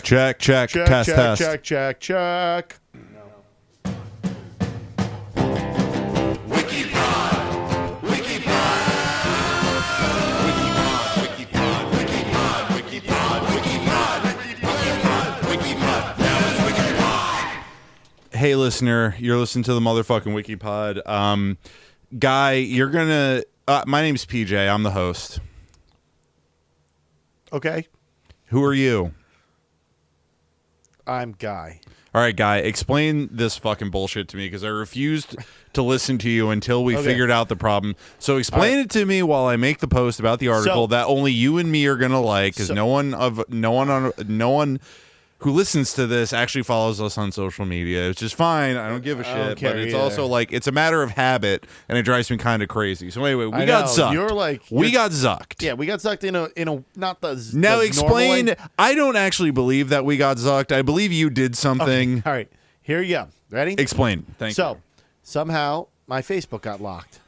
Check. Check. Test. Check. Hey, listener, you're listening to the motherfucking WikiPod. Guy, you're gonna. My name's PJ. I'm the host. Okay. Who are you? I'm Guy. All right, Guy, explain this fucking bullshit to me because I refused to listen to you until we figured out the problem. So explain it to me while I make the post about the article that only you and me are gonna like, because no one who listens to this actually follows us on social media, which is fine. I don't give a shit, but it's also like it's a matter of habit, and it drives me kind of crazy. So anyway, we got zucked. We got zucked. Yeah, we got zucked in a not the now the explain. normal way. I don't actually believe that we got zucked. I believe you did something. Okay. All right, here you go. Ready? Explain. Thank you. So somehow my Facebook got locked,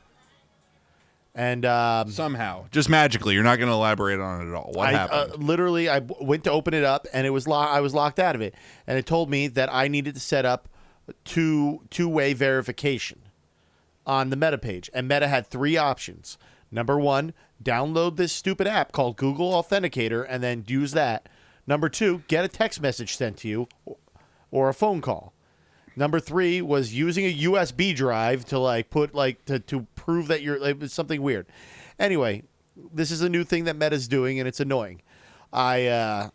and somehow, just magically, you're not going to elaborate on it at all. What happened? Literally, I went to open it up, and it was I was locked out of it, and it told me that I needed to set up two-way verification on the Meta page, and Meta had three options. Number one, download this stupid app called Google Authenticator, and then use that. Number two, get a text message sent to you, or a phone call. Number three was using a USB drive to to prove that you're it was something weird. Anyway, this is a new thing that Meta's doing, and it's annoying. I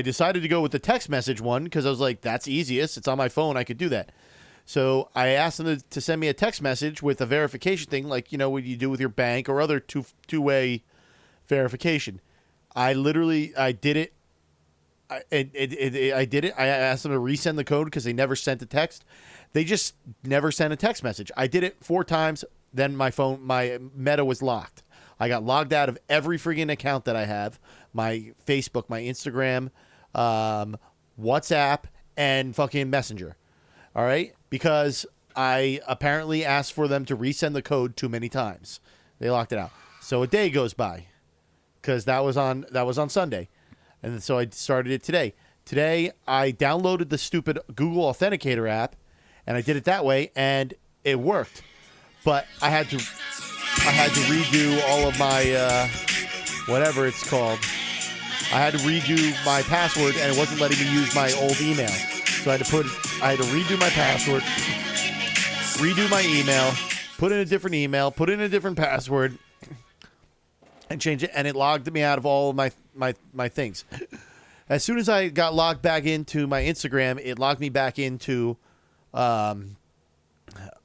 decided to go with the text message one because I was like, that's easiest. It's on my phone. I could do that. So I asked them to send me a text message with a verification thing, like what you do with your bank or other two-way verification. I did it. I did it. I asked them to resend the code because they never sent the text. They just never sent a text message. I did it 4 times. Then my Meta was locked. I got logged out of every freaking account that I have: my Facebook, my Instagram, WhatsApp, and fucking Messenger. All right, because I apparently asked for them to resend the code too many times. They locked it out. So a day goes by because that was on Sunday. And so I started it today. Today, I downloaded the stupid Google Authenticator app, and I did it that way, and it worked. But I had to redo all of my whatever it's called. I had to redo my password, and it wasn't letting me use my old email. So I had to redo my password, redo my email, put in a different email, put in a different password, and change it, and it logged me out of all of my things. As soon as I got logged back into my Instagram, it logged me back into the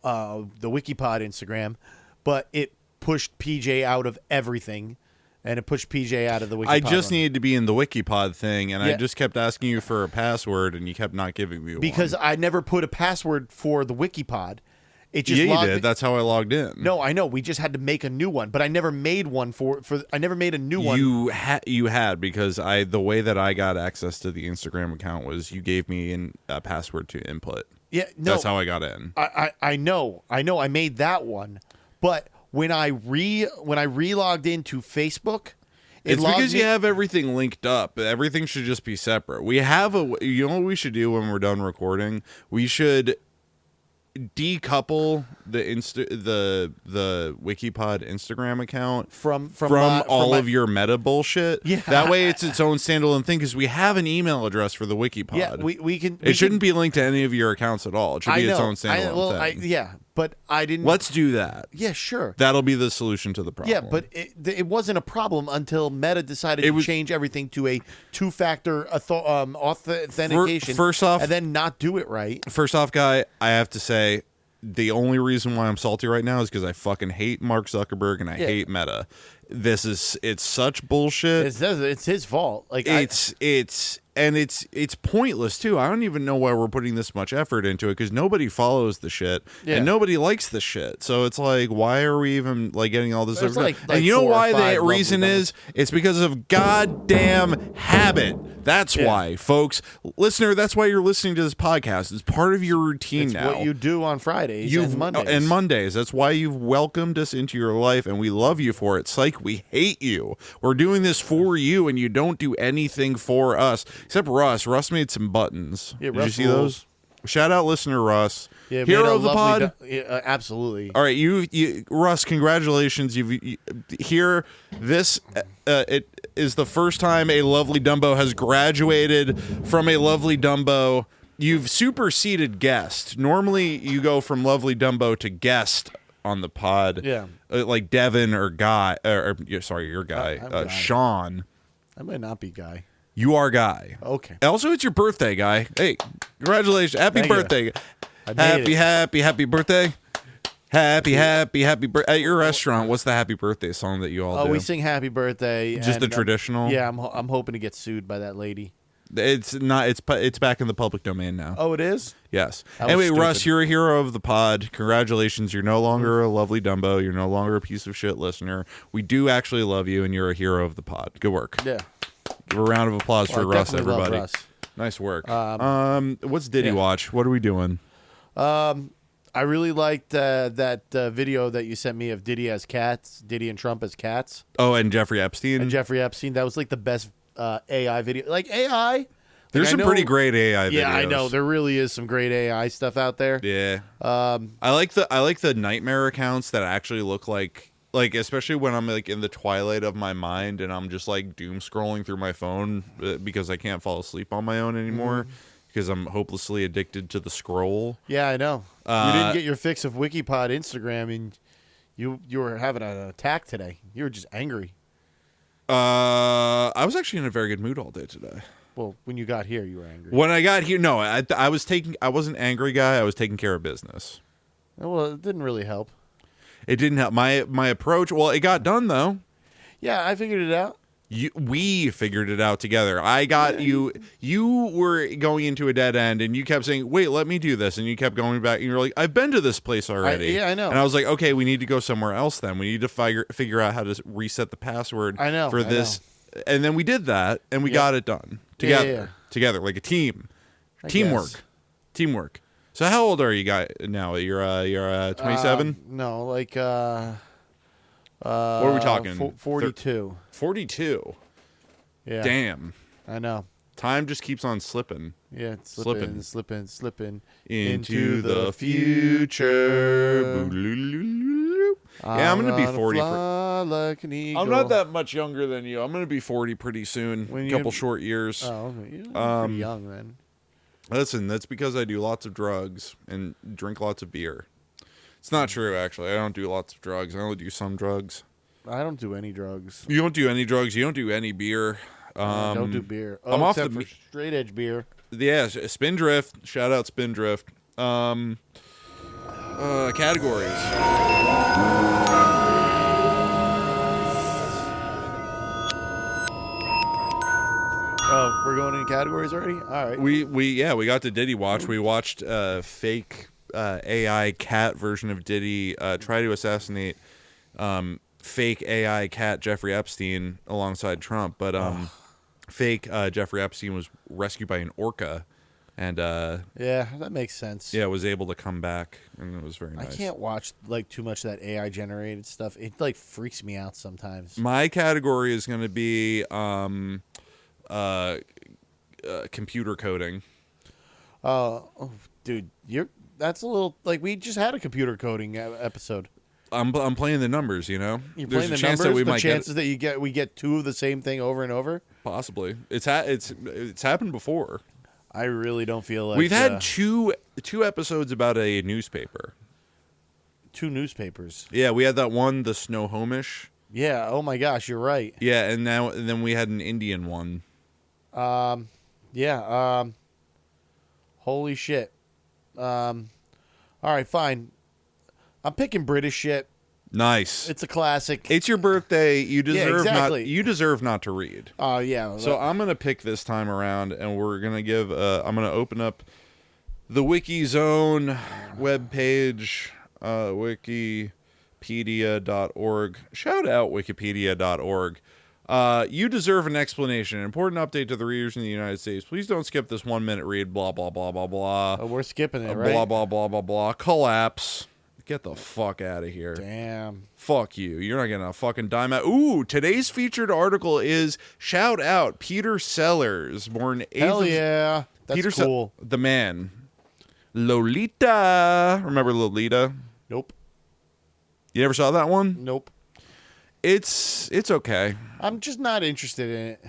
WikiPod Instagram, but it pushed PJ out of everything, and it pushed PJ out of the WikiPod. I just needed to be in the WikiPod thing, and I just kept asking you for a password, and you kept not giving me one. Because I never put a password for the WikiPod. It just you did. That's how I logged in. No, I know. We just had to make a new one, but I never made one for. I never made a new one. You had because the way that I got access to the Instagram account was you gave me a password to input. Yeah, no, that's how I got in. I know. I made that one, but when I re-logged into Facebook, it's because you have everything linked up. Everything should just be separate. We have what we should do when we're done recording? We should decouple the WikiPod Instagram account from all of your Meta bullshit. Yeah. That way it's its own standalone thing because we have an email address for the WikiPod. Yeah, we can. It shouldn't be linked to any of your accounts at all. It should be its own standalone thing. Yeah, but I didn't. Let's do that. Yeah, sure. That'll be the solution to the problem. Yeah, but it wasn't a problem until Meta decided to change everything to a two-factor authentication. First off, and then not do it right. First off, Guy, I have to say, the only reason why I'm salty right now is because I fucking hate Mark Zuckerberg and I hate Meta. It's such bullshit. It's his fault. Like it's and it's pointless too. I don't even know why we're putting this much effort into it because nobody follows the shit and nobody likes the shit. So it's like, why are we even like getting all this? And you know why the reason is? It's because of goddamn habit. That's why, folks. Listener, that's why you're listening to this podcast. It's part of your routine now. What you do on Fridays and Mondays. And Mondays. That's why you've welcomed us into your life, and we love you for it. Psych, we hate you. We're doing this for you, and you don't do anything for us. Except Russ. Russ made some buttons. Yeah, Did you see those? Shout out listener Russ. Yeah, hero of the pod. Absolutely. All right, you Russ, congratulations. This it is the first time a Lovely Dumbo has graduated from a Lovely Dumbo. You've superseded guest. Normally you go from Lovely Dumbo to guest on the pod. Yeah. Like Devin or Guy sorry, your guy. Sean. I might not be Guy. You are Guy. Okay. Also, it's your birthday, Guy. Hey, congratulations. Happy birthday. Happy birthday. Happy birthday. At your restaurant, what's the happy birthday song that you all do? We sing happy birthday. Just the traditional? Yeah, I'm hoping to get sued by that lady. It's not. It's back in the public domain now. Oh, it is? Yes. Anyway, Russ, you're a hero of the pod. Congratulations. You're no longer a Lovely Dumbo. You're no longer a piece of shit listener. We do actually love you, and you're a hero of the pod. Good work. Yeah. Give a round of applause for Russ, everybody. Russ. Nice work. What's Diddy Watch? What are we doing? I really liked that video that you sent me of Diddy as cats, Diddy and Trump as cats. Oh, and Jeffrey Epstein. That was like the best AI video. Like AI. There's some pretty great AI videos. Yeah, I know. There really is some great AI stuff out there. Yeah. I like the nightmare accounts that actually look like especially when I'm like in the twilight of my mind and I'm just like doom scrolling through my phone because I can't fall asleep on my own anymore because I'm hopelessly addicted to the scroll. Yeah, I know. You didn't get your fix of Wikipod Instagram and you were having an attack today. You were just angry. I was actually in a very good mood all day today. Well, when you got here, you were angry. When I got here, no, I wasn't angry, Guy. I was taking care of business. Well, it didn't really help. It didn't help. My approach. Well, it got done though. Yeah, I figured it out. We figured it out together. I got you. You were going into a dead end, and you kept saying, "Wait, let me do this," and you kept going back, and you're like, "I've been to this place already." I know. And I was like, "Okay, we need to go somewhere else. Then we need to figure out how to reset the password." For this, and then we did that, and we got it done together. Together, like a team. Teamwork. So how old are you guys now? You're 27? No, like what are we talking? 42. 42. Yeah. Damn. I know. Time just keeps on slipping. Yeah, it's slipping into the future. Yeah, I'm going to be 40. Like an eagle. I'm not that much younger than you. I'm going to be 40 pretty soon. A couple short years. Oh, you're pretty young then. Listen, that's because I do lots of drugs and drink lots of beer. It's not true, actually. I don't do lots of drugs. I only do some drugs. I don't do any drugs. You don't do any drugs. You don't do any beer. I don't do beer. I'm off for straight edge beer. Yeah, Spindrift. Shout out Spindrift. Categories. Oh, we're going in categories already? All right. We got to Diddy Watch. We watched fake AI cat version of Diddy try to assassinate fake AI cat Jeffrey Epstein alongside Trump, but fake Jeffrey Epstein was rescued by an orca, and yeah, that makes sense. Yeah, was able to come back, and it was very nice. I can't watch like too much of that AI generated stuff. It like freaks me out sometimes. My category is going to be computer coding. Oh, dude, that's a little like we just had a computer coding episode. I'm playing the numbers, you know. You're playing the numbers. The chances that we get two of the same thing over and over. Possibly, it's happened before. I really don't feel like we've had two episodes about a newspaper. Two newspapers. Yeah, we had that one, the Snohomish. Yeah. Oh my gosh, you're right. Yeah, and then we had an Indian one. Yeah. Holy shit. All right, fine. I'm picking British shit. Nice. It's a classic. It's your birthday. You deserve exactly. not. You deserve not to read. Oh yeah. So I'm gonna pick this time around, and we're gonna give. I'm gonna open up the WikiZone webpage, wikipedia.org. Shout out wikipedia.org. You deserve an explanation. An important update to the readers in the United States. Please don't skip this 1 minute read. Blah blah blah blah blah. Oh, we're skipping it, right? Blah blah blah blah blah. Collapse. Get the fuck out of here. Damn. Fuck you. You're not getting a fucking dime out. Ooh, today's featured article is shout out Peter Sellers, born 8th Hell yeah. That's Peter cool. the man. Lolita. Remember Lolita? Nope. You never saw that one? Nope. It's okay. I'm just not interested in it.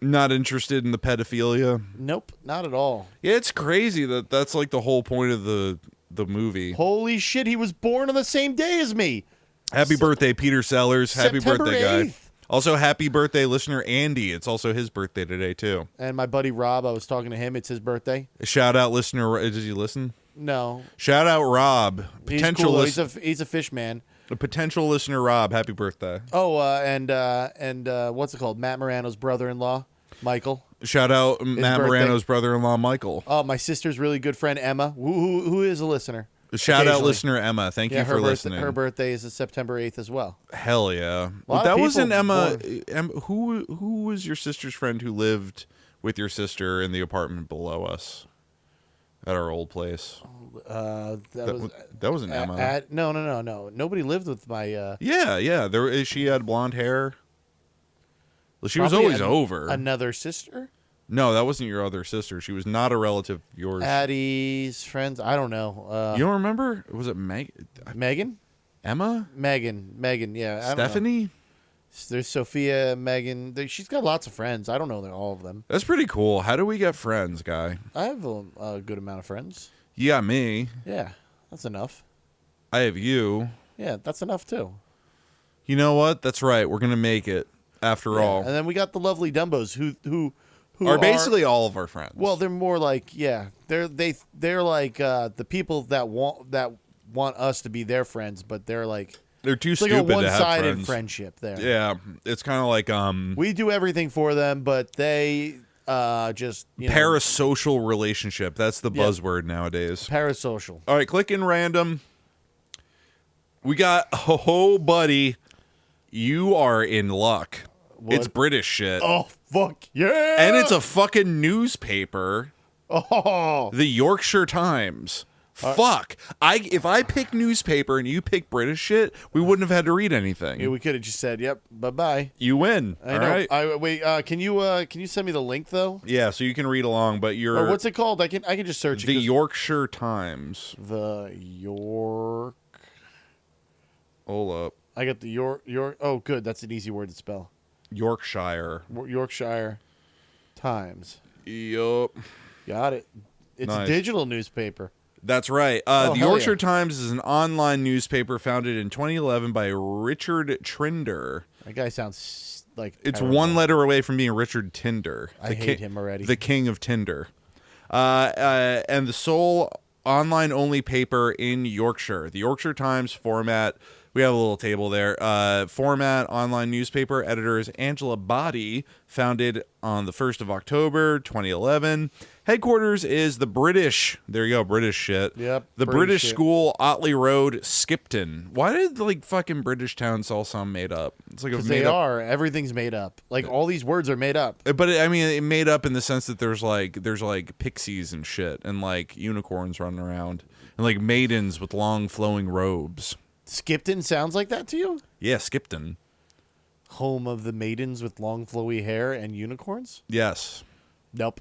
Not interested in the pedophilia? Nope, not at all. Yeah, it's crazy that that's like the whole point of the movie. Holy shit, he was born on the same day as me. Happy birthday, Peter Sellers. Happy September birthday, 8th. guy. Also, happy birthday, listener Andy. It's also his birthday today, too. And my buddy Rob, I was talking to him. It's his birthday. Shout out, listener. Did you listen? No. Shout out, Rob. He's cool. He's a fish man. A potential listener, Rob. Happy birthday. Oh, and what's it called? Matt Morano's brother-in-law, Michael. Shout out Matt Morano's brother-in-law, Michael. Oh, my sister's really good friend, Emma, who is a listener. Shout out, listener Emma. Thank you for listening. Her birthday is September 8th as well. Hell yeah. That wasn't Emma. Who was your sister's friend who lived with your sister in the apartment below us at our old place? That wasn't Emma. No. Nobody lived with my... Yeah. She had blonde hair. Well, she was always over. Another sister? No, that wasn't your other sister. She was not a relative of yours. Addie's friends? I don't know. You don't remember? Was it Megan? Emma? Megan, yeah. Stephanie? There's Sophia, Megan. She's got lots of friends. I don't know all of them. That's pretty cool. How do we get friends, guy? I have a good amount of friends. You got me. Yeah, that's enough. I have you. Yeah, that's enough too. You know what? That's right. We're going to make it after all. And then we got the lovely Dumbos who are basically all of our friends. Well, they're more like they're like the people that want us to be their friends, but they're too it's stupid like a to have one-sided friends. friendship there. Yeah, it's kind of like we do everything for them, but they just parasocial relationship. That's the buzzword nowadays. Parasocial. All right, click in random. We got buddy, you are in luck. What? It's British shit. Oh, fuck yeah. And it's a fucking newspaper. Oh. The Yorkshire Times. Fuck. If I pick newspaper and you pick British shit, we wouldn't have had to read anything. Yeah, we could have just said, "Yep, bye-bye." You win. I know. Right? Wait, can you send me the link though? Yeah, so you can read along, but you're what's it called? I can just search the Yorkshire Times. The York. Hold up. I got the York. Oh, good. That's an easy word to spell. Yorkshire Times. Yup. Got it. It's a digital newspaper. That's right. The Yorkshire Times is an online newspaper founded in 2011 by Richard Trinder. That guy sounds like it's one letter away from being Richard Tinder. I hate him already. The king of Tinder. And the sole online-only paper in Yorkshire. The Yorkshire Times format. We have a little table there. Format, online newspaper. Editor is Angela Body. Founded on the 1st of October, 2011. Headquarters is the British. There you go, British shit. Yep. The British School, Otley Road, Skipton. Why did Fucking British towns all sound made up? It's like they are. Everything's made up. All these words are made up. But it made up in the sense that there's pixies and shit, and unicorns running around, and maidens with long flowing robes. Skipton sounds like that to you? Yeah, Skipton. Home of the maidens with long flowy hair and unicorns? Yes. Nope.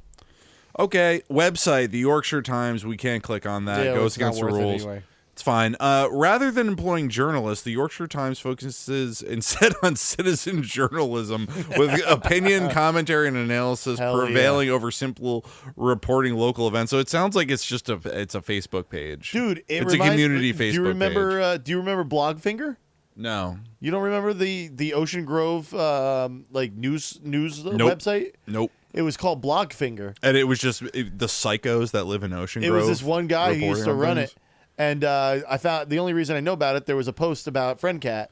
Okay, website, the Yorkshire Times. We can't click on that. Yeah, it goes against the rules. Anyway. It's fine. Rather than employing journalists, the Yorkshire Times focuses instead on citizen journalism with opinion, commentary, and analysis prevailing over simple reporting local events. So it sounds like it's just a Facebook page. Dude, it's a community Facebook page. Do you remember Blogfinger? No. You don't remember the Ocean Grove news website? Nope. It was called Blogfinger. And it was just the psychos that live in Ocean Grove. It was this one guy who used to run it. And I found the only reason I know about it, there was a post about Friend Cat.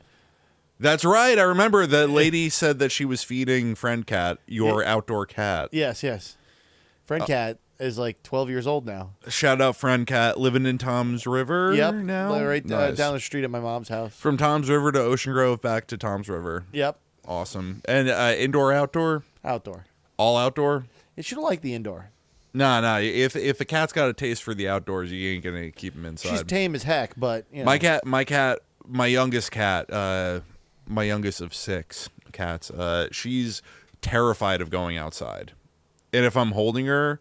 That's right. I remember the lady said that she was feeding Friend Cat, your outdoor cat. Yes. Friend Cat is like 12 years old now. Shout out Friend Cat, living in Tom's River now. Right Nice. down the street at my mom's house. From Tom's River to Ocean Grove, back to Tom's River. Yep. Awesome. And indoor, outdoor? Outdoor. All outdoor? It should like the indoor. Nah. If the cat's got a taste for the outdoors, you ain't gonna keep him inside. She's tame as heck, but you know. My youngest cat, my youngest of 6 cats, she's terrified of going outside. And if I'm holding her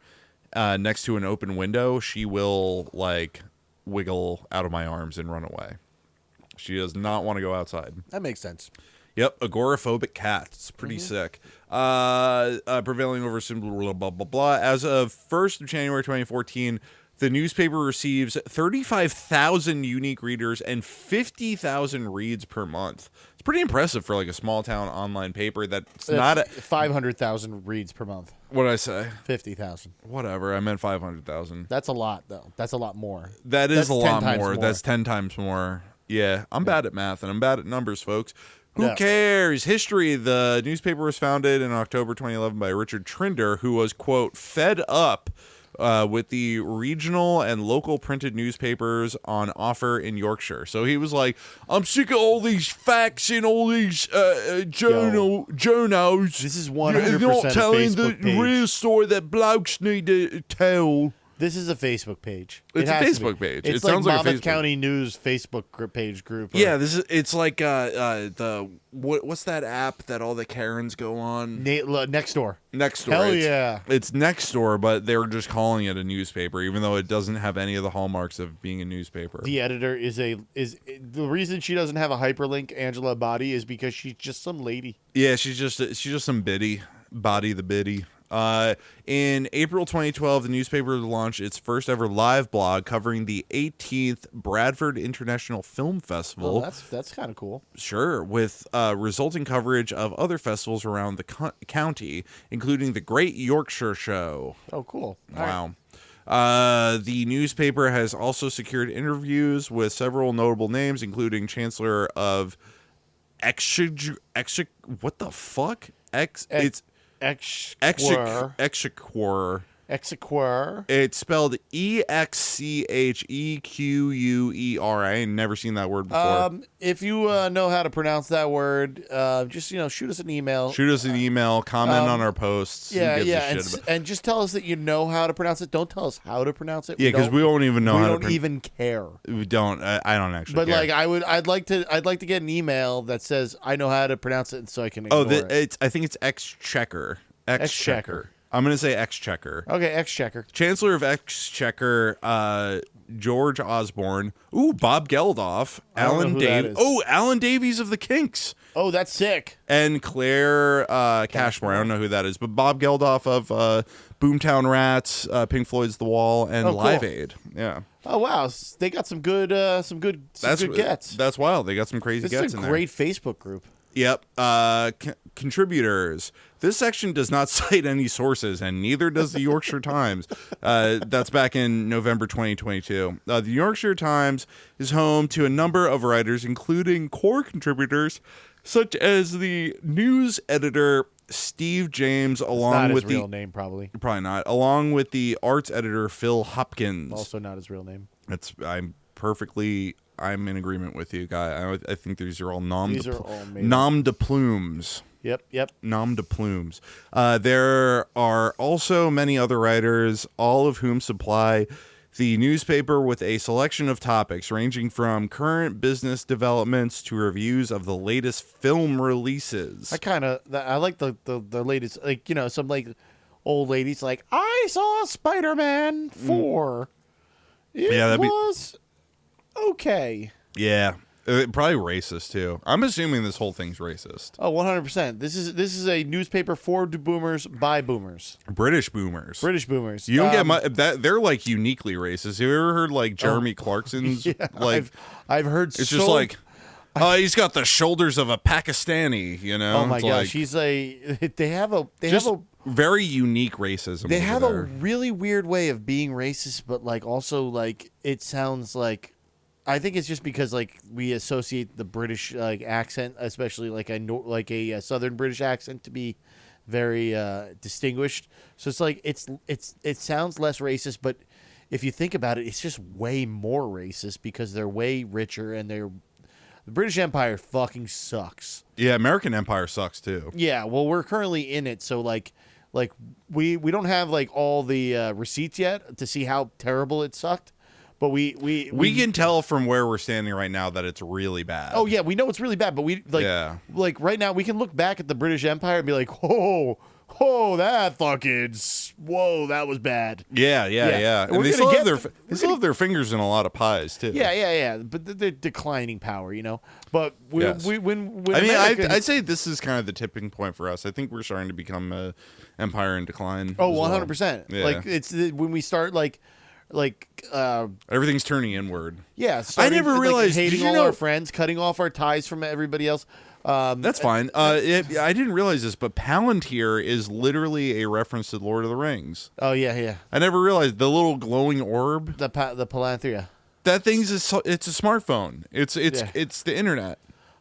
next to an open window, she will like wiggle out of my arms and run away. She does not want to go outside. That makes sense. Yep, agoraphobic cat. It's pretty sick. Prevailing over blah, blah, blah, blah. As of 1st of January 2014, the newspaper receives 35,000 unique readers and 50,000 reads per month. It's pretty impressive for like a small town online paper that's not 500,000 reads per month. What did I say? 50,000. Whatever. I meant 500,000. That's a lot, though. That's a lot more. That's a lot more. That's 10 times more. Yeah, I'm bad at math and I'm bad at numbers, folks. Who cares? History. The newspaper was founded in October 2011 by Richard Trinder, who was, quote, fed up with the regional and local printed newspapers on offer in Yorkshire. So he was like, I'm sick of all these facts and all these journals. This is 100% not telling Facebook the real story that blokes need to tell. This is a Facebook page. It's a Facebook page. It's it like sounds like Monmouth a Facebook County News Facebook page group. Yeah, it's like the what's that app that all the Karens go on? Nextdoor. Nextdoor. Hell yeah. It's Nextdoor, but they're just calling it a newspaper, even though it doesn't have any of the hallmarks of being a newspaper. The editor is the reason she doesn't have a hyperlink, Angela Body, is because she's just some lady. Yeah, she's just some biddy. Body the biddy. In April 2012, the newspaper launched its first ever live blog covering the 18th Bradford International Film Festival. Oh, that's kind of cool. Sure, with resulting coverage of other festivals around the county, including the Great Yorkshire Show. Oh, cool. Wow. The newspaper has also secured interviews with several notable names, including Chancellor of what the fuck? Exchequer. It's spelled Exchequer. I ain't never seen that word before. If you know how to pronounce that word, just shoot us an email. Comment on our posts. And just tell us that you know how to pronounce it. Don't tell us how to pronounce it. Yeah, because we won't even know. We don't even care. We don't. I don't actually. But care. like, I'd like to get an email that says I know how to pronounce it, so I can. Ignore it. I think it's Exchequer. Exchequer. I'm going to say Exchequer. Okay, Exchequer. Chancellor of Exchequer, George Osborne. Ooh, Bob Geldof. Alan Davies. Oh, Alan Davies of the Kinks. Oh, that's sick. And Claire Cashmore. I don't know who that is, but Bob Geldof of Boomtown Rats, Pink Floyd's The Wall, and Live Aid. Yeah. Oh wow, they got some good gets. That's wild. They got some crazy gets in there. This is a great Facebook group. Yep. Contributors. This section does not cite any sources, and neither does the Yorkshire Times. That's back in November 2022. The Yorkshire Times is home to a number of writers, including core contributors such as the news editor Steve James, along with his real name, probably not, along with the arts editor Phil Hopkins. Also not his real name. I'm in agreement with you, Guy. I think these are all nom de plumes. Yep. Nom de plumes. There are also many other writers, all of whom supply the newspaper with a selection of topics ranging from current business developments to reviews of the latest film releases. I like the latest, some like old ladies like, I saw Spider-Man 4. It was okay. Yeah. Probably racist too. I'm assuming this whole thing's racist. Oh, 100%. This is a newspaper for boomers by boomers. British boomers. You don't get much. They're like uniquely racist. Have you ever heard like Jeremy Clarkson's? Yeah, like I've heard. It's just like, he's got the shoulders of a Pakistani. Oh my gosh, he's they have a very unique racism. They have a really weird way of being racist, but like also like it sounds like I think it's just because like we associate the British like accent, especially like a Southern British accent, to be very distinguished. So it's like it sounds less racist, but if you think about it, it's just way more racist because they're way richer and the British Empire fucking sucks. Yeah, American Empire sucks too. Yeah, well, we're currently in it, so like we don't have like all the receipts yet to see how terrible it sucked. But we can tell from where we're standing right now that it's really bad. Oh yeah, we know it's really bad, but like right now we can look back at the British Empire and be like, whoa, that was bad. Yeah. And they still have their fingers in a lot of pies too. Yeah. But they're declining power, you know. But I'd say this is kind of the tipping point for us. I think we're starting to become an empire in decline. Oh, 100%. Yeah. Like it's when we start like everything's turning inward. Yeah, I never realized hating all our friends, cutting off our ties from everybody else. That's fine. I didn't realize this, but Palantir is literally a reference to Lord of the Rings. Oh yeah. I never realized the little glowing orb. The Palantir. That thing's it's a smartphone. It's the internet.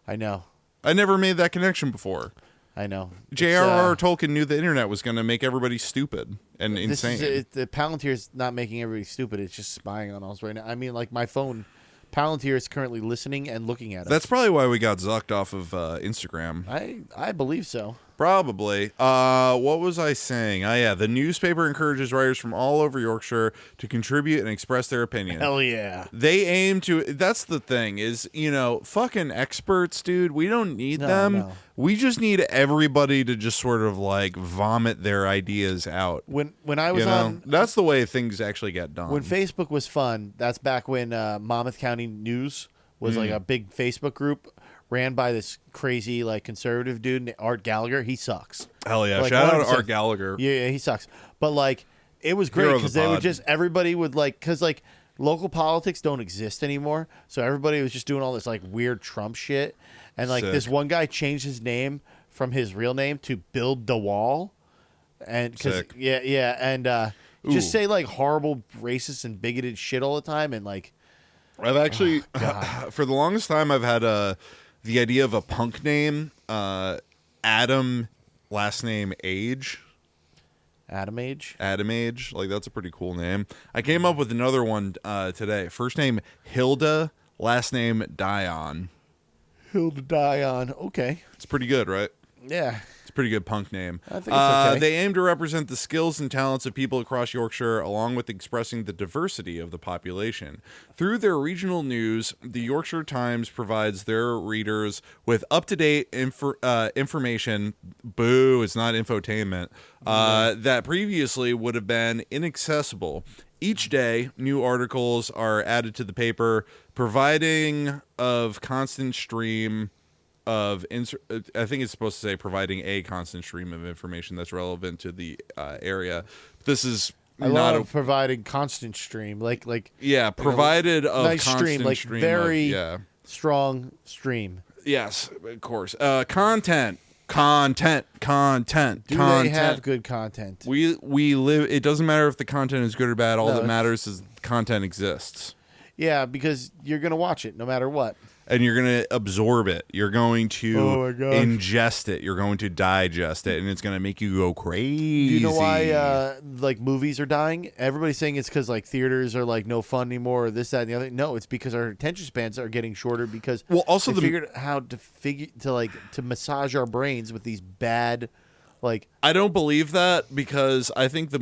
I know. I never made that connection before. I know. J.R.R. Tolkien knew the internet was going to make everybody stupid and insane. The Palantir is not making everybody stupid. It's just spying on us right now. I mean, like my phone, Palantir is currently listening and looking at us. That's probably why we got zucked off of Instagram. I believe so. Probably. What was I saying? Oh, yeah. The newspaper encourages writers from all over Yorkshire to contribute and express their opinion. Hell yeah. They aim to... That's the thing is, fucking experts, dude. We don't need them. No. We just need everybody to just sort of like vomit their ideas out. When I was on... That's the way things actually get done. When Facebook was fun, that's back when Monmouth County News was like a big Facebook group ran by this crazy like conservative dude, Art Gallagher. He sucks. Hell yeah! Like, shout out to Art Gallagher. Yeah, he sucks. But like, it was great because they would just everybody would like because like local politics don't exist anymore, so everybody was just doing all this like weird Trump shit, and like this one guy changed his name from his real name to Build the Wall, and because and just say like horrible, racist, and bigoted shit all the time, and like I've actually for the longest time I've had the idea of a punk name, Adam, last name Age. Adam Age? Adam Age. Like, that's a pretty cool name. I came up with another one today. First name Hilda, last name Dion. Hilda Dion. Okay. It's pretty good, right? Yeah. It's a pretty good punk name. I think it's okay. They aim to represent the skills and talents of people across Yorkshire, along with expressing the diversity of the population. Through their regional news, the Yorkshire Times provides their readers with up-to-date information. Boo, it's not infotainment. That previously would have been inaccessible. Each day, new articles are added to the paper, providing of constant stream of I think it's supposed to say providing a constant stream of information that's relevant to the area. This is providing constant stream, like provided of nice constant stream, very strong stream. Yes, of course. Content. Do they have good content? We live. It doesn't matter if the content is good or bad. All that matters is the content exists. Yeah, because you're gonna watch it no matter what. And you're going to absorb it. You're going to ingest it. You're going to digest it. And it's going to make you go crazy. Do you know why like movies are dying? Everybody's saying it's because like theaters are like no fun anymore or this, that, and the other. No, it's because our attention spans are getting shorter because they figured out how to massage our brains with these bad like. I don't believe that because I think the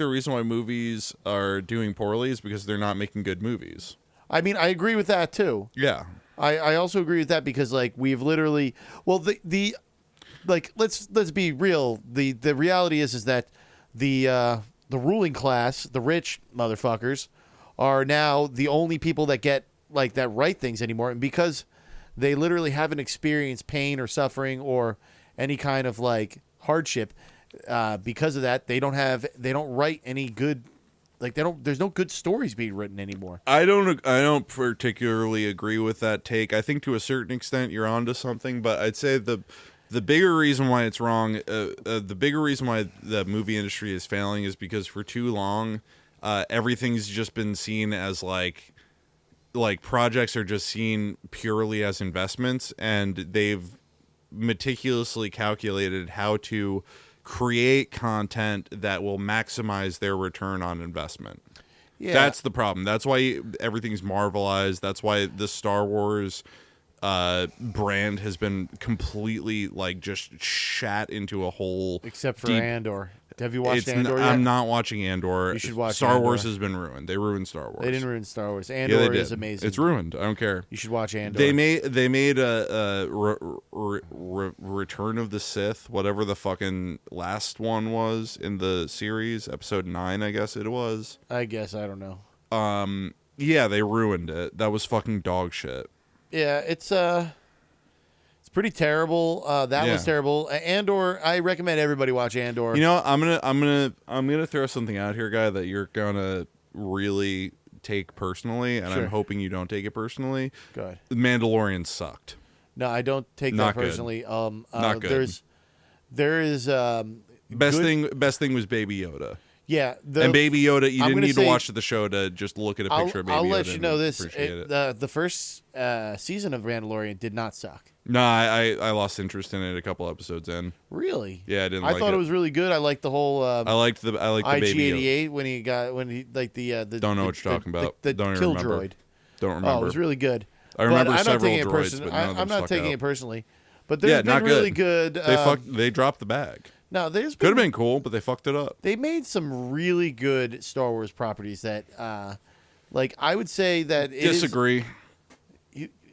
reason why movies are doing poorly is because they're not making good movies. I mean, I agree with that too. Yeah. I also agree with that because like we've literally the like let's be real. The reality is that the ruling class, the rich motherfuckers, are now the only people that get like that write things anymore, and because they literally haven't experienced pain or suffering or any kind of like hardship, because of that they don't write any good. Like there's no good stories being written anymore. I don't particularly agree with that take. I think to a certain extent you're onto something, but I'd say the bigger reason why it's wrong, the bigger reason why the movie industry is failing is because for too long, everything's just been seen as like like projects are just seen purely as investments, and they've meticulously calculated how to create content that will maximize their return on investment. Yeah. That's the problem. That's why everything's Marvelized. That's why the Star Wars brand has been completely like just shat into a hole. Except for Andor. Have you watched Andor yet? I'm not watching Andor. You should watch Star Andor. Wars has been ruined. They ruined Star Wars. They didn't ruin Star Wars. Andor is amazing. It's ruined. I don't care. You should watch Andor. They made a Return of the Sith, whatever the fucking last one was in the series, episode 9, I guess it was. I don't know. Yeah, they ruined it. That was fucking dog shit. Yeah, it's pretty terrible. That was terrible. Andor, I recommend everybody watch Andor. You know, I'm gonna throw something out here, guy, that you're gonna really take personally, and Sure. I'm hoping you don't take it personally. Go ahead. The Mandalorian sucked. No, I don't take Not that good. personally. Not good. There is Best thing was Baby Yoda. Yeah, and Baby Yoda, you didn't need to say- watch the show to just look at a picture of Baby Yoda. I'll let you know and this: appreciate it. the first season of Mandalorian did not suck. No, I lost interest in it a couple episodes in. Really? Yeah, I didn't. I thought it was really good. I liked the whole. I liked the Baby Yoda. IG-88 when he like the don't know what you're talking about. The don't kill remember. droid. Don't remember. Oh, it was really good. I remember but several droids, but none of them I'm not stuck taking out. it personally. But there's been really good. They dropped the bag. No, could have been cool, but they fucked it up. They made some really good Star Wars properties that, like, I would say that Disagree.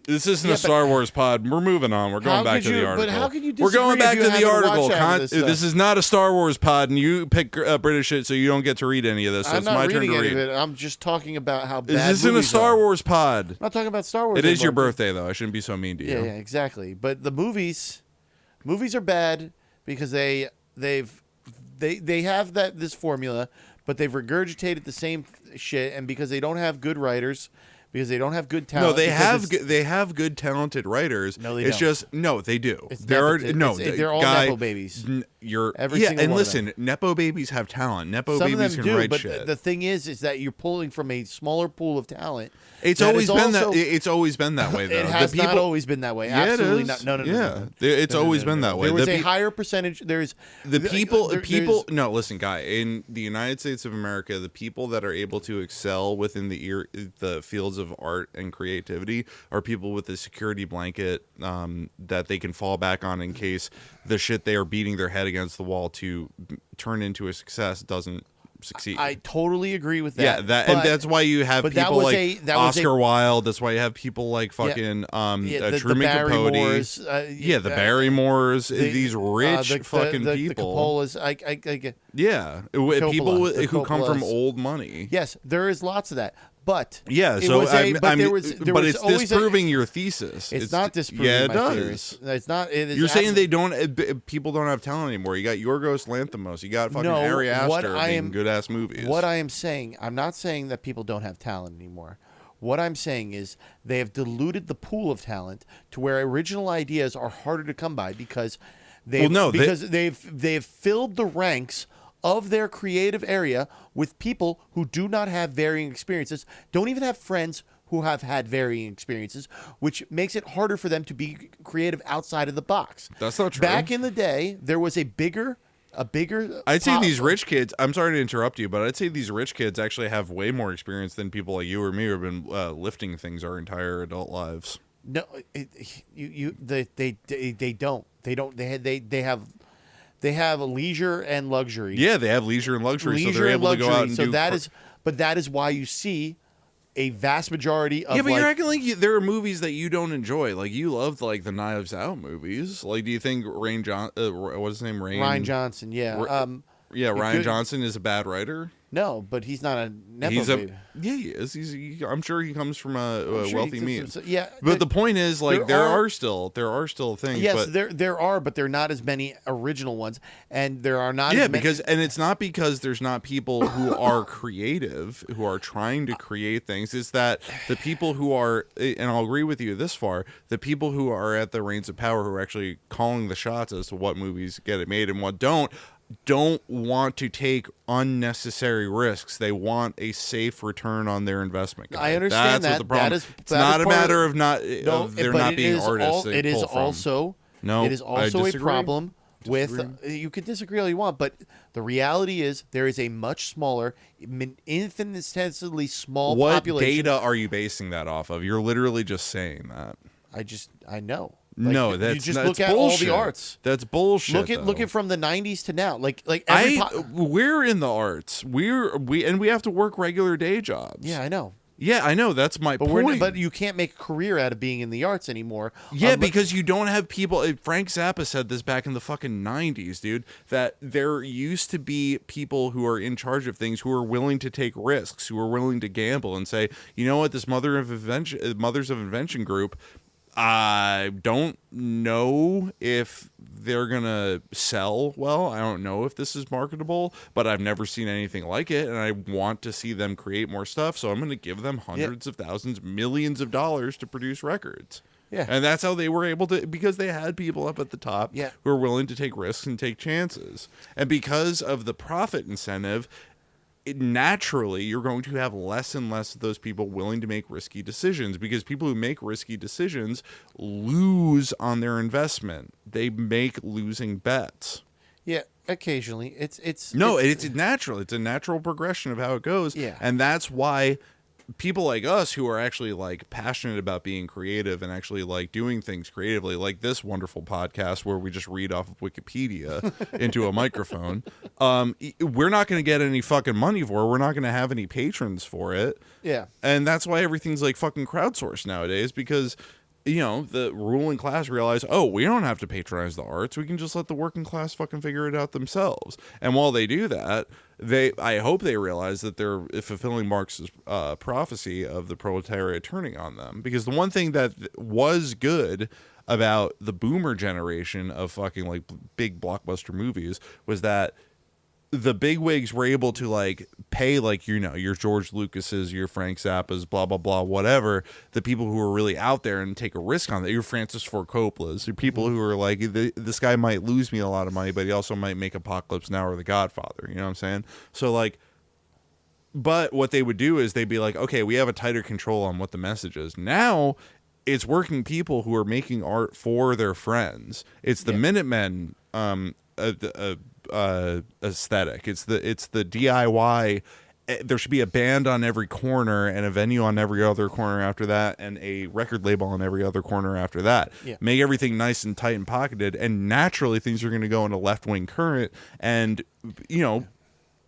This isn't a Star Wars pod. We're moving on. We're going back to the article. But how can you disagree? We're going back if to you the haven't article. watched any of this stuff? This is not a Star Wars pod, and you pick British shit, so you don't get to read any of this. So I'm it's not my turn reading to any read. of it. I'm just talking about how bad. This isn't a Star Wars pod. I'm not talking about Star Wars. It is your anymore. birthday, though. I shouldn't be so mean to you. Yeah, exactly. But the movies are bad because they have this formula, but they've regurgitated the same shit, and because they don't have good writers, because they don't have good talent. No, they have good talented writers. No, they it's don't. just no, they do. They're all nepo babies. Every single and one of listen, nepo babies have talent. Nepo Some babies of them can do, write but shit. the thing is that you're pulling from a smaller pool of talent. It's always been that. It's always been that way, though. It has not always been that way. Yeah, Absolutely it is. not. No. Yeah, it's always been that way. There was a higher percentage. There's the people. No, listen, guy. In the United States of America, the people that are able to excel within the fields of art and creativity are people with a security blanket that they can fall back on in case the shit they are beating their head against the wall to turn into a success doesn't succeed. I totally agree with that. Yeah, and that's why you have people like Oscar Wilde. That's why you have people like fucking Truman Capote. The Barrymores. These rich fucking people. Coppolas. People who come from old money. Yes, there is lots of that. But yeah, so it's disproving your thesis. It's not disproving. Yeah, it my does. Theories. It's not. It is. You're saying they don't. People don't have talent anymore. You got Yorgos Lanthimos. You got fucking Ari Aster making good ass movies. What I am saying, I'm not saying that people don't have talent anymore. What I'm saying is they have diluted the pool of talent to where original ideas are harder to come by because they've filled the ranks of their creative area with people who do not have varying experiences, don't even have friends who have had varying experiences, which makes it harder for them to be creative outside of the box. That's not true. Back in the day, there was a bigger I'd say these rich kids, I'm sorry to interrupt you, but I'd say these rich kids actually have way more experience than people like you or me who have been lifting things our entire adult lives. No, they don't. They have leisure and luxury. Yeah, they have leisure and luxury, so they're able to go out and do. But that is why you see a vast majority of. Yeah, but you're acting like there are movies that you don't enjoy. Like you loved like the Knives Out movies. Like, do you think Ryan Johnson? Yeah. Ryan Johnson is a bad writer. No, but he's not a nepo baby. Yeah, he is. I'm sure he comes from a wealthy means. Yeah, but the point is, like, there are still things. Yes, but there are, but there are not as many original ones, and there are not. Yeah, and it's not because there's not people who are creative who are trying to create things. It's that the people who are, and I'll agree with you this far, the people who are at the reins of power who are actually calling the shots as to what movies get it made and what don't, don't want to take unnecessary risks. They want a safe return on their investment. I understand That's that. what the problem. It's not a matter of there not being artists. It is also a problem with. You can disagree all you want, but the reality is there is a much smaller, infinitesimally small population. What data are you basing that off of? You're literally just saying that. I know. No, that's you just that's look at bullshit. all the arts. That's bullshit. Look at from the 90s to now. We're in the arts. We have to work regular day jobs. Yeah, I know. Yeah, I know. That's my point. But you can't make a career out of being in the arts anymore. Yeah, because you don't have people. Frank Zappa said this back in the fucking 90s, dude, that there used to be people who are in charge of things who are willing to take risks, who are willing to gamble and say, you know what, this Mothers of Invention group, I don't know if they're going to sell well. I don't know if this is marketable, but I've never seen anything like it, and I want to see them create more stuff, so I'm going to give them hundreds of thousands, millions of dollars to produce records. Yeah. And that's how they were able to, because they had people up at the top who were willing to take risks and take chances. And because of the profit incentive, naturally you're going to have less and less of those people willing to make risky decisions, because people who make risky decisions lose on their investment. They make losing bets. Yeah, occasionally. It's natural. It's a natural progression of how it goes. Yeah. And that's why people like us who are actually like passionate about being creative and actually like doing things creatively, like this wonderful podcast where we just read off of Wikipedia into a microphone, we're not going to get any fucking money for it. We're not going to have any patrons for it. Yeah. And that's why everything's like fucking crowdsourced nowadays, because you know, the ruling class realize, oh, we don't have to patronize the arts. We can just let the working class fucking figure it out themselves. And while they do that, I hope they realize that they're fulfilling Marx's prophecy of the proletariat turning on them. Because the one thing that was good about the boomer generation of fucking like big blockbuster movies was that the bigwigs were able to like pay, like, you know, your George Lucas's, your Frank Zappa's, blah blah blah, whatever, the people who were really out there and take a risk on that. Your Francis Ford Coppola's, your people who are like, this guy might lose me a lot of money, but he also might make Apocalypse Now or The Godfather. You know what I'm saying? So like, but what they would do is they'd be like, okay, we have a tighter control on what the message is. Now it's working people who are making art for their friends. It's the Minutemen aesthetic. It's the DIY. There should be a band on every corner and a venue on every other corner after that, and a record label on every other corner after that. Make everything nice and tight and pocketed, and naturally things are going to go in a left-wing current, and you know,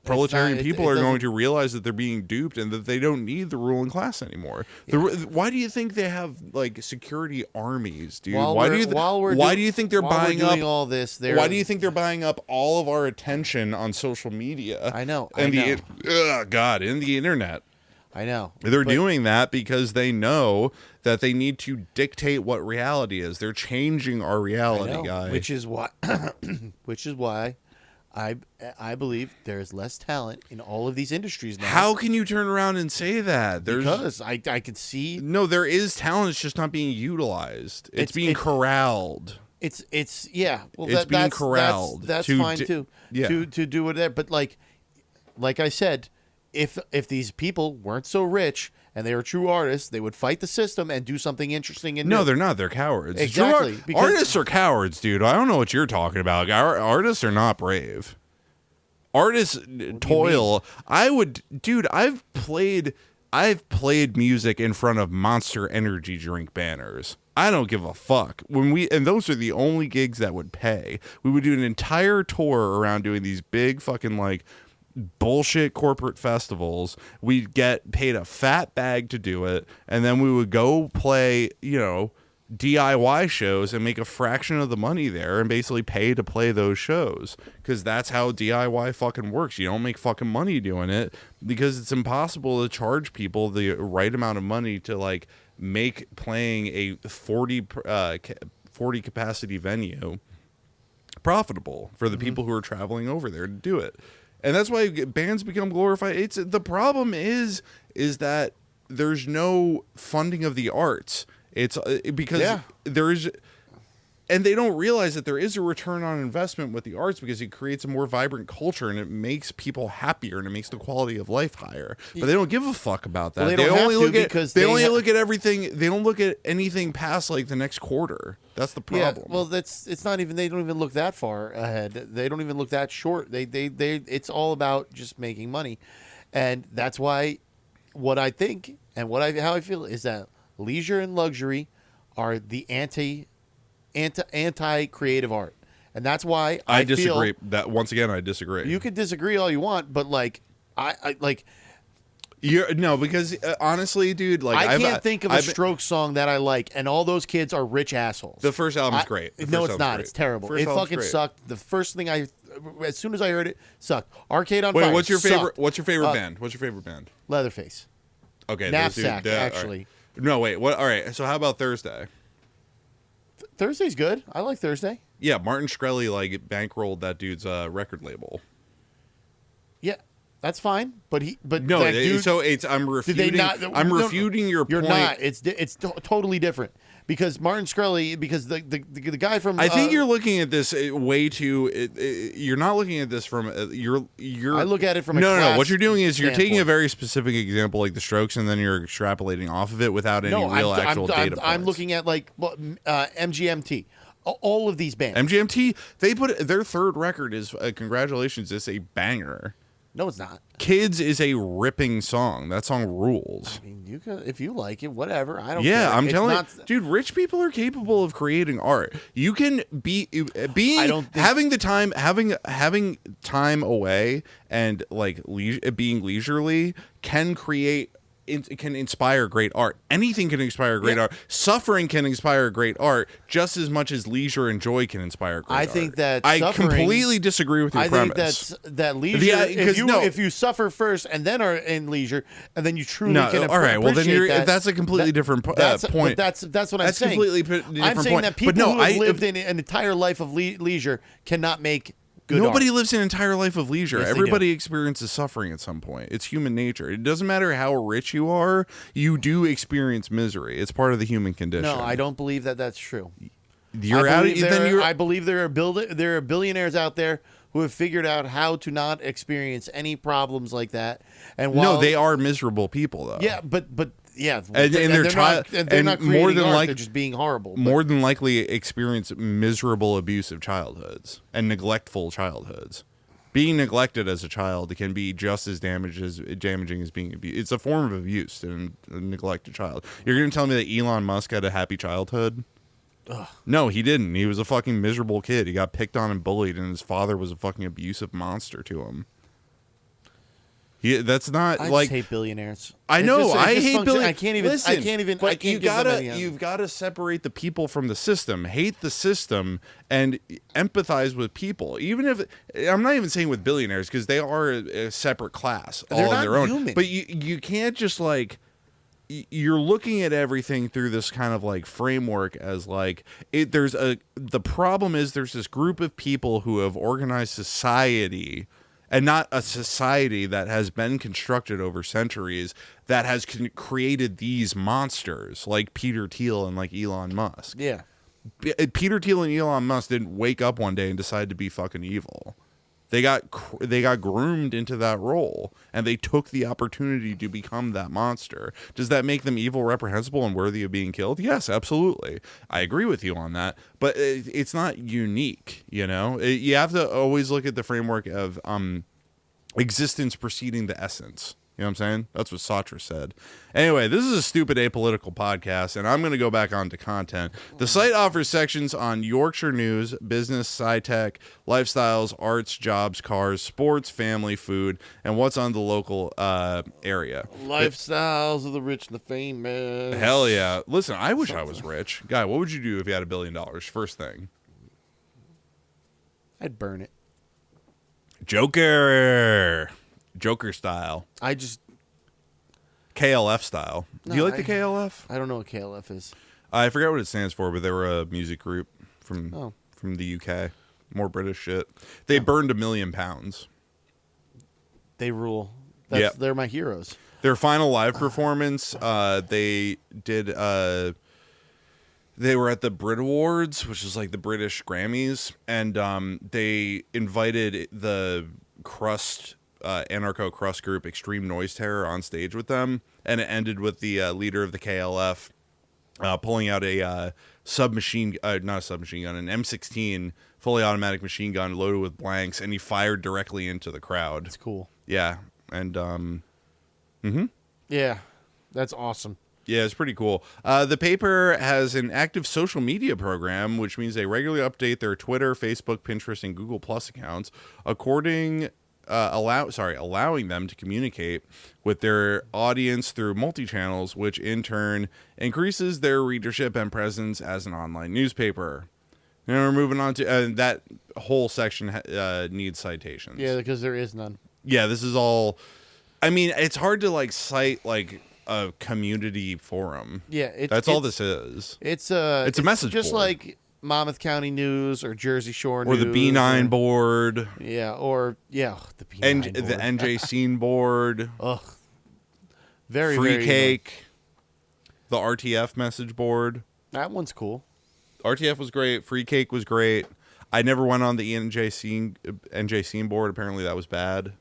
proletarian people are going to realize that they're being duped and that they don't need the ruling class anymore. Why do you think they have like security armies, dude? Why do you think they're buying up all this? Why do you think they're buying up all of our attention on social media? I know. In the internet. I know. They're doing that because they know that they need to dictate what reality is. They're changing our reality, guys. Which is why I believe there is less talent in all of these industries now. How can you turn around and say that? Because I can see. No, there is talent. It's just not being utilized. It's being corralled. Well, it's being corralled. That's fine too. Yeah. To do whatever. But like I said, if these people weren't so rich and they were true artists, they would fight the system and do something interesting. And no, they're not. They're cowards. Exactly. Artists are cowards, dude. I don't know what you're talking about. Artists are not brave. Artists toil. I've played music in front of Monster Energy drink banners. I don't give a fuck. And those are the only gigs that would pay. We would do an entire tour around doing these big fucking like bullshit corporate festivals. We'd get paid a fat bag to do it, and then we would go play, you know, DIY shows and make a fraction of the money there and basically pay to play those shows, because that's how DIY fucking works. You don't make fucking money doing it because it's impossible to charge people the right amount of money to like make playing a 40 capacity venue profitable for the people who are traveling over there to do it. And that's why bands become glorified. The problem is that there's no funding of the arts. It's because there's And they don't realize that there is a return on investment with the arts because it creates a more vibrant culture and it makes people happier and it makes the quality of life higher. But they don't give a fuck about that. Well, they only look at look at everything. They don't look at anything past like the next quarter. That's the problem. Yeah, well, it's not even. They don't even look that far ahead. They don't even look that short. They. It's all about just making money, and that's why. What I think and how I feel is that leisure and luxury are the anti creative art, and that's why I disagree. Feel, that once again, I disagree. You can disagree all you want, but like I like. Because honestly, dude, like I can't think of a Strokes song that I like, and all those kids are rich assholes. The first album's great. No, it's not. It's terrible. It fucking sucked. The first thing as soon as I heard it, sucked. Arcade on Fire. Wait, what's your favorite? Sucked. What's your favorite band? What's your favorite band? Leatherface. Okay, Knapsack. Actually. No, wait. What? All right. So how about Thursday? Thursday's good. I like Thursday. Yeah, Martin Shkreli like bankrolled that dude's record label. Yeah. That's fine, but no. Dude, so I'm refuting. I'm refuting your point. You're not. It's totally different because Martin Shkreli. Because the guy from. I think you're looking at this way too. You're not looking at this from. You're. I look at it from. No. What you're doing is you're taking a very specific example like the Strokes, and then you're extrapolating off of it without any actual data points. I'm looking at like MGMT. All of these bands. MGMT. They put their third record is congratulations. It's a banger. No, it's not. Kids is a ripping song. That song rules. I mean, you can, if you like it, whatever. I don't. Yeah, care. I'm telling you, dude. Rich people are capable of creating art. You can having time away and like being leisurely can create. It can inspire great art. Anything can inspire great art. Suffering can inspire great art just as much as leisure and joy can inspire great art. I think that I completely disagree with your premise. I think that leisure. If you suffer first and then are in leisure, and then you truly can. All right. Well, then that's a completely different point. That's what I'm saying. That's completely different. I'm saying that people who have lived in an entire life of leisure cannot make. Nobody lives an entire life of leisure. Yes, everybody experiences suffering at some point. It's human nature. It doesn't matter how rich you are, you do experience misery. It's part of the human condition. No, I don't believe that that's true. I believe there are billionaires out there who have figured out how to not experience any problems like that. And no, they are miserable people though. Yeah, but yeah, and they're not more than likely they're just being horrible. More than likely experience miserable, abusive childhoods and neglectful childhoods. Being neglected as a child can be just as damaging as being abused. It's a form of abuse to neglect a child. You're going to tell me that Elon Musk had a happy childhood? Ugh. No, he didn't. He was a fucking miserable kid. He got picked on and bullied, and his father was a fucking abusive monster to him. That's not I like just hate billionaires. I know. I hate billionaires. I can't even. Listen, I can't even. But I can't you've got to separate the people from the system. Hate the system and empathize with people. Even if I'm not even saying with billionaires because they are a separate class, all on their own. Human. But you can't just like. You're looking at everything through this kind of like framework as like the problem is there's this group of people who have organized society. And not a society that has been constructed over centuries that has created these monsters like Peter Thiel and like Elon Musk. Yeah. Peter Thiel and Elon Musk didn't wake up one day and decide to be fucking evil. They got groomed into that role, and they took the opportunity to become that monster. Does that make them evil, reprehensible, and worthy of being killed? Yes, absolutely. I agree with you on that. But it's not unique, you know? You have to always look at the framework of existence preceding the essence. You know what I'm saying? That's what Sartre said. Anyway, this is a stupid apolitical podcast, and I'm going to go back onto content. The site offers sections on Yorkshire news, business, sci-tech, lifestyles, arts, jobs, cars, sports, family, food, and what's on the local area. Lifestyles of the rich and the famous. Hell yeah. Listen, I wish I was rich. Guy, what would you do if you had $1 billion? First thing. I'd burn it. Joker style. I just KLF style. Do you like the KLF? I don't know what KLF is. I forget what it stands for, but they were a music group from the UK. More British shit. They burned 1 million pounds. They rule. They're my heroes. Their final live performance, they did they were at the Brit Awards, which is like the British Grammys, and they invited the crust anarcho crust group Extreme Noise Terror on stage with them, and it ended with the leader of the KLF pulling out a not a submachine gun, an M16 fully automatic machine gun loaded with blanks, and he fired directly into the crowd. That's cool. Yeah, and yeah, that's awesome. Yeah, it's pretty cool. The paper has an active social media program, which means they regularly update their Twitter, Facebook, Pinterest, and Google Plus accounts, allowing them to communicate with their audience through multi-channels, which in turn increases their readership and presence as an online newspaper. Now we're moving on to that whole section needs citations. Yeah, because there is none. Yeah, this is all. I mean, it's hard to like cite like a community forum. Yeah, that's all this is. It's a message just board. like Monmouth County News or Jersey Shore or News the B9 board. Yeah, or the B9 and board. the NJ Scene board. Ugh, very Free very Cake. The RTF message board. That one's cool. RTF was great. Free Cake was great. I never went on the NJ Scene board. Apparently that was bad.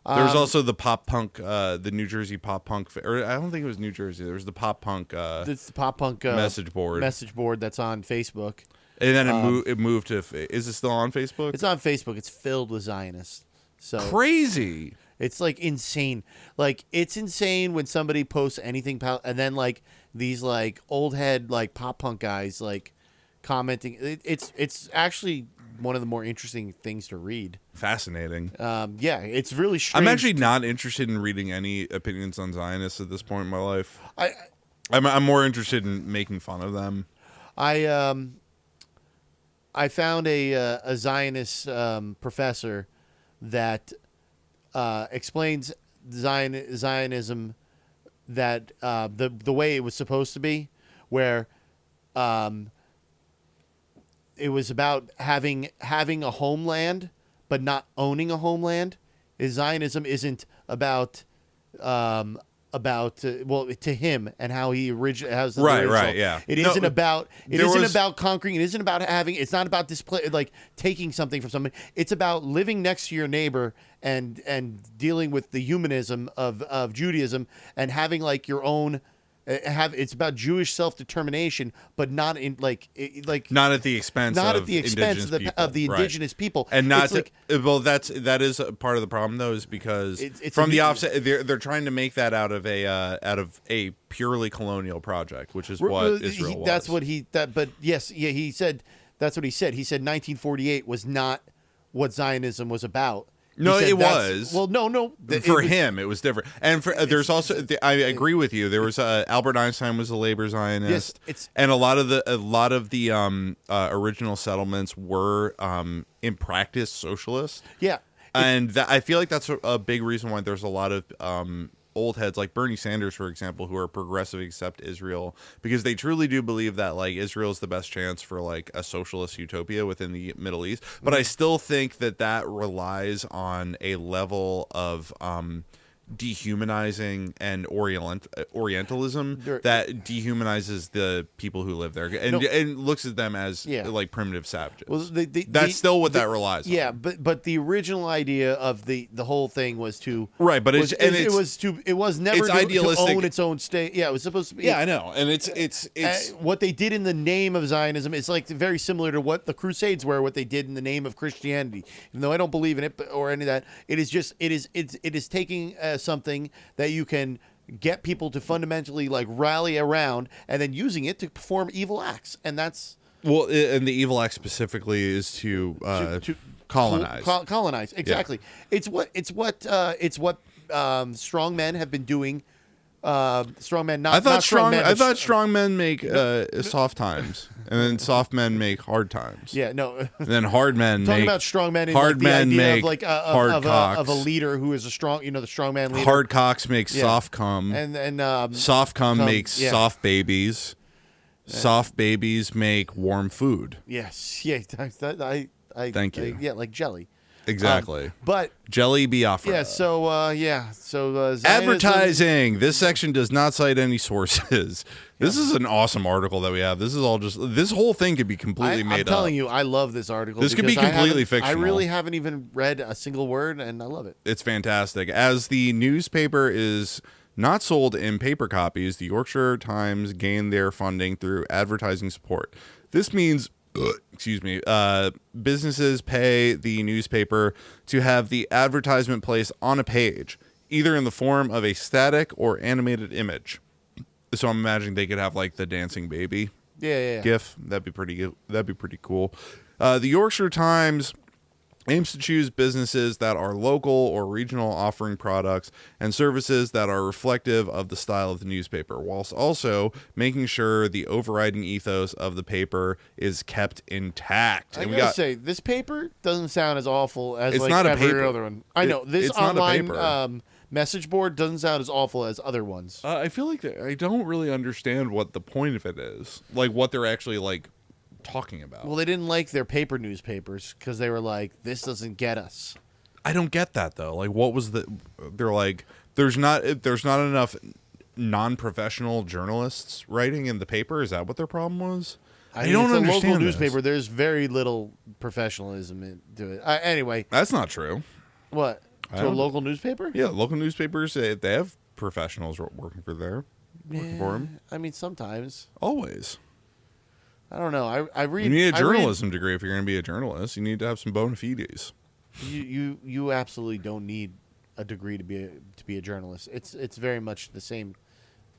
There was also the pop punk, the New Jersey pop punk, or I don't think it was New Jersey. There was the pop punk. It's the pop punk message board. Message board that's on Facebook. And then it moved to. Is it still on Facebook? It's on Facebook. It's filled with Zionists. So crazy. It's like insane. Like it's insane when somebody posts anything, and then like these like old head like pop punk guys like commenting. It's actually one of the more interesting things to read. Fascinating. Yeah, it's really strange. I'm actually not interested in reading any opinions on Zionists at this point in my life. I'm more interested in making fun of them. I found a Zionist professor that explains Zionism that the way it was supposed to be, where it was about having a homeland but not owning a homeland. Zionism isn't about to him and how he originally right, yeah. It isn't about conquering. It isn't about having. It's not about like taking something from somebody. It's about living next to your neighbor and dealing with the humanism of Judaism and having like your own. It's about Jewish self-determination, but not in not at the expense of the indigenous people, and not that is a part of the problem though, is because from the offset they're trying to make that out of a purely colonial project, which is what Israel was. That's what he said. That's what he said. He said 1948 was not what Zionism was about. No, it was. Well, no. For him, it was different. And there's also, I agree with you. There was Albert Einstein was a labor Zionist, and a lot of the original settlements were in practice socialist. Yeah, and I feel like that's a big reason why there's a lot of old heads like Bernie Sanders, for example, who are progressive, accept Israel because they truly do believe that like Israel is the best chance for like a socialist utopia within the Middle East. But I still think that relies on a level of dehumanizing and Orientalism that dehumanizes the people who live there and looks at them as like primitive savages. Well, that's still what that relies on. Yeah, but the original idea of the whole thing was to it was never to own its own state. Yeah, it was supposed to be. Yeah, I know, and it's what they did in the name of Zionism. It's like very similar to what the Crusades were, what they did in the name of Christianity. Even though I don't believe in it or any of that, it is taking something that you can get people to fundamentally like rally around and then using it to perform evil acts, and that's and the evil act specifically is to colonize. Colonize, exactly. Yeah. It's what strong men have been doing. Strong men, not. I thought strong men make soft times, and then soft men make hard times. Yeah, no. And then hard men talking make about strong men. Hard men make of like hard cocks. Of a leader who is a strong, the strong man leader. Hard cocks make soft cum, and soft cum makes soft babies. Soft babies make warm food. Yes, yeah. I thank you. Yeah, like jelly. Exactly. But Jelly Biafra. yeah, so Zionism, Advertising. This section does not cite any sources. This is an awesome article that we have. This is all just, this whole thing could be completely made up. I'm telling you, I love this article. This could be completely fictional. I really haven't even read a single word, and I love it. It's fantastic. As the newspaper is not sold in paper copies, the Yorkshire Times gained their funding through advertising support. This means businesses pay the newspaper to have the advertisement placed on a page, either in the form of a static or animated image. So I'm imagining they could have like the dancing baby GIF. That'd be pretty cool. The Yorkshire Times aims to choose businesses that are local or regional, offering products and services that are reflective of the style of the newspaper, whilst also making sure the overriding ethos of the paper is kept intact. I gotta say, this paper doesn't sound as awful as it's like not a every paper. other one. I know this it's not a online paper. message board doesn't sound as awful as other ones. I feel like I don't really understand what the point of it is, like what they're actually like talking about. Well, they didn't like their paper newspapers because they were like, this doesn't get us. I don't get that though. Like, what was they're like, there's not enough non-professional journalists writing in the paper. Is that what their problem was? I don't understand. It's a local this. newspaper. There's very little professionalism into it. Anyway, That's not true. what to a local newspaper? Yeah, local newspapers, they have professionals working for them. I mean, sometimes. Always. I don't know. I read. You need a journalism degree if you're going to be a journalist. You need to have some bona fides. You absolutely don't need a degree to be a journalist. It's very much the same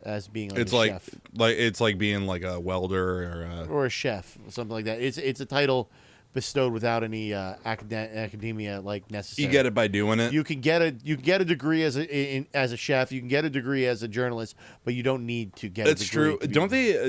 as being like a chef. It's like being like a welder or a chef, something like that. It's a title bestowed without any academia like necessary. You get it by doing it. You can get a degree as a chef. You can get a degree as a journalist, but you don't need to get. That's a degree true.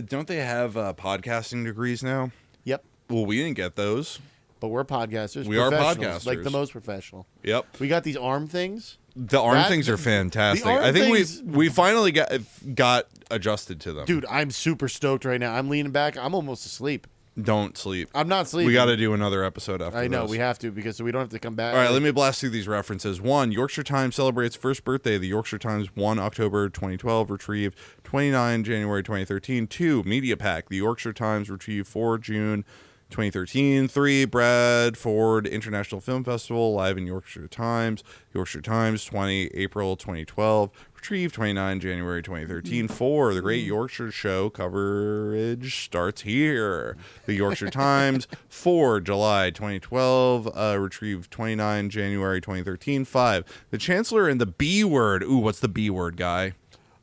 Don't they have podcasting degrees now? Yep. Well, we didn't get those. But we're podcasters. We are podcasters, like the most professional. Yep. We got these arm things. The arm things are fantastic. I think we finally got adjusted to them. Dude, I'm super stoked right now. I'm leaning back. I'm almost asleep. Don't sleep. I'm not sleeping. We got to do another episode after this. I know, we have to because we don't have to come back. All right, let me blast through these references. 1, Yorkshire Times celebrates first birthday. The Yorkshire Times, 1 October 2012, retrieved 29 January 2013. 2, Media Pack. The Yorkshire Times, retrieved 4 June 2013. 3, Bradford International Film Festival, live in Yorkshire Times. Yorkshire Times, 20 April 2012. Retrieved 29 January 2013. 4, The Great Yorkshire Show coverage starts here. The Yorkshire Times, 4 July 2012. Retrieved 29 January 2013. 5, The Chancellor and the B Word. Ooh, what's the B Word, guy?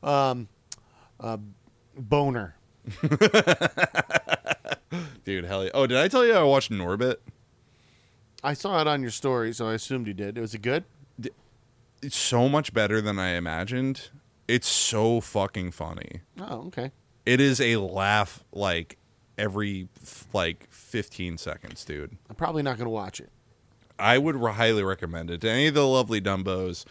Boner. Dude, hell yeah. Oh, did I tell you I watched Norbit? I saw it on your story, so I assumed you did. Was it good? It's so much better than I imagined. It's so fucking funny. Oh, okay. It is a laugh like every 15 seconds, dude. I'm probably not going to watch it. I would highly recommend it to any of the lovely dumbos.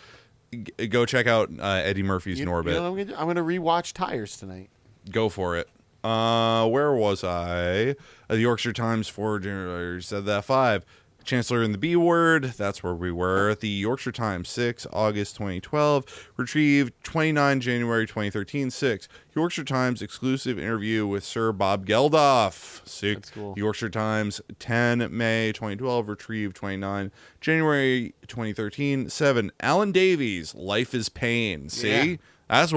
Go check out Eddie Murphy's Norbit. You know what I'm going to rewatch Tires tonight. Go for it. Where was I? The Yorkshire Times, 4 January, said that. 5, Chancellor and the B Word, that's where we were. The Yorkshire Times, 6 August 2012, retrieved 29 January 2013. 6, Yorkshire Times exclusive interview with Sir Bob Geldof. 6, that's cool. Yorkshire Times, 10 May 2012, retrieved 29 January 2013. 7, Alan Davies, Life is Pain. See? Yeah. That's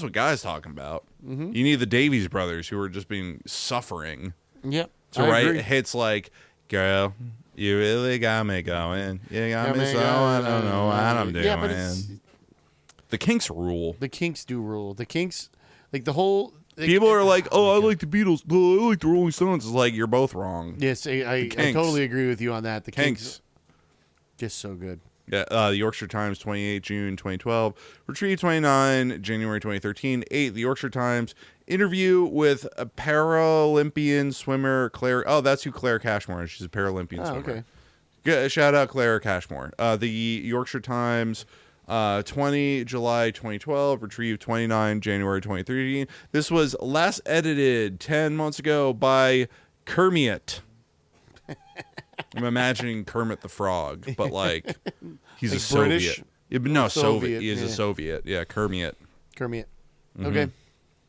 what guys talking about. Mm-hmm. You need the Davies brothers who are just being suffering. Yep. To write hits like, girl, you really got me going. You got me so I don't know what I'm doing. Yeah, but the Kinks rule. The Kinks do rule. The Kinks, like the whole... People are like, oh, I like the Beatles. Oh, I like the Rolling Stones. It's like, you're both wrong. Yes, I totally agree with you on that. The Kinks. Just so good. Yeah, the Yorkshire Times, 28 June 2012. Retrieved 29 January 2013. 8, the Yorkshire Times interview with a Paralympian swimmer, Claire. Oh, that's who Claire Cashmore is. She's a Paralympian swimmer. Okay. Good, shout out Claire Cashmore. The Yorkshire Times, 20 July 2012. Retrieved 29 January 2013. This was last edited 10 months ago by Kermit. I'm imagining Kermit the Frog, but like he's Like a Soviet. British? Yeah, but no, Soviet, He is yeah. a Soviet. Yeah, Kermit. Okay.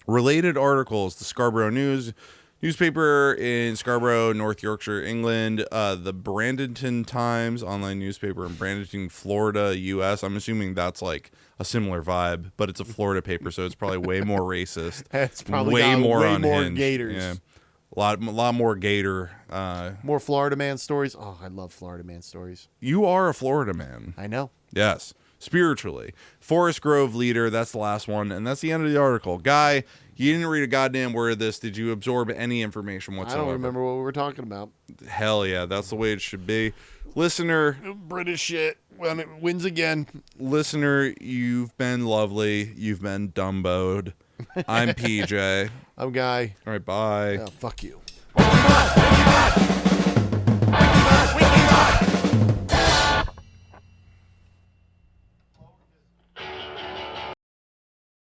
Related articles: the Scarborough News newspaper in Scarborough, North Yorkshire, England. The Bradenton Times online newspaper in Bradenton, Florida, U.S. I'm assuming that's like a similar vibe, but it's a Florida paper, so it's probably way more racist. It's probably way got more way unhinged. more gators. Yeah. A lot more gator. More Florida man stories. Oh, I love Florida man stories. You are a Florida man. I know. Yes. Spiritually. Forest Grove leader. That's the last one. And that's the end of the article. Guy, you didn't read a goddamn word of this. Did you absorb any information whatsoever? I don't remember what we were talking about. Hell yeah. That's the way it should be. Listener. British shit when it wins again. Listener, you've been lovely. You've been Dumboed. I'm PJ. I'm Guy. All right. Bye. Oh, fuck you. All right,